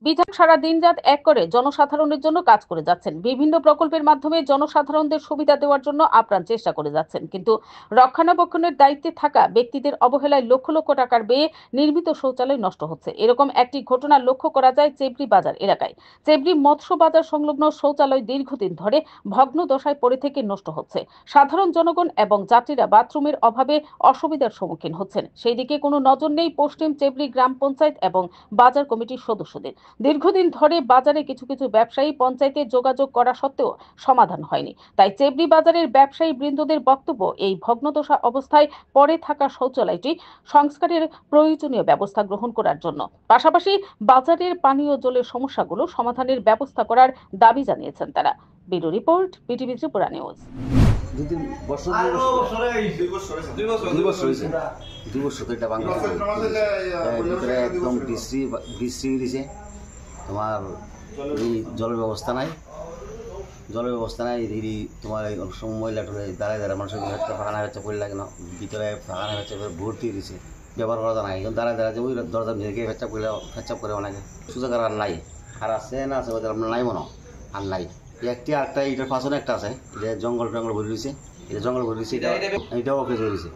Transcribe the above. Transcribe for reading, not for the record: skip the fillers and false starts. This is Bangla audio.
বিধায়ক সারা দিন রাত এক করে জনসাধারণের জন্য কাজ করে যাচ্ছেন। বিভিন্ন প্রকল্পের মাধ্যমে জনসাধারণদের সুবিধা দেওয়ার জন্য আপ্রাণ চেষ্টা করে যাচ্ছেন, কিন্তু রক্ষণাবেক্ষণের দায়িত্বে থাকা ব্যক্তিদের অবহেলায় লক্ষ লক্ষ টাকার ব্যয়ে নির্মিত শৌচালয় নষ্ট হচ্ছে। এরকম একটি ঘটনা লক্ষ্য করা যায় চেবড়ি বাজার এলাকায়। চেবড়ি মৎস্য বাজার সংলগ্ন শৌচালয় দীর্ঘদিন ধরে ভগ্ন দশায় পড়ে থেকে নষ্ট হচ্ছে। সাধারণ জনগণ এবং যাত্রীরা বাথরুমের অভাবে অসুবিধার সম্মুখীন হচ্ছেন। সেই দিকে কোনো নজর নেই পশ্চিম চেবড়ি গ্রাম পঞ্চায়েত এবং বাজার কমিটির সদস্যদের। দীর্ঘদিন ধরে বাজারে কিছু কিছু ব্যবসায়ী পঞ্চায়েতে যোগাযোগ করা সত্ত্বেও সমাধান হয়নি। তাই চেবড়ি বাজারের ব্যবসায়ী বৃন্দদের বক্তব্য, এই ভগ্নদশা অবস্থায় পড়ে থাকা শৌচালয়টি সংস্কারের প্রয়োজনীয় ব্যবস্থা গ্রহণ করার জন্য, পাশাপাশি বাজারের পানীয় জলের সমস্যাগুলো সমাধানের ব্যবস্থা করার দাবি জানিয়েছেন তারা। Bureau report, BTV Tripura news. দুই বছর এটা বাংলা ভিতরে একদম বৃষ্টি দিছে। তোমার এই জলের ব্যবস্থা নাই, এই তোমার মহিলা দাঁড়ায় মানুষের ফাঁকানা হচ্ছে পড়ে লাগে না, ভিতরে ফাঁকানা হচ্ছে ভর্তি দিছে, ব্যবহার করা যায় না। দাঁড়ায় ওই দরজা নিজেকে ফেচাপ করে অনেকে সুযোগ আর নাই, আর আছে না আছে ওদের আপনার নাই মনে আর নাই। একটি আরেকটা এটার পাশনে একটা আছে, এটা জঙ্গল ভরে রয়েছে, এটা জঙ্গল ভরে রয়েছে, এটাও অকেজ হয়ে রয়েছে।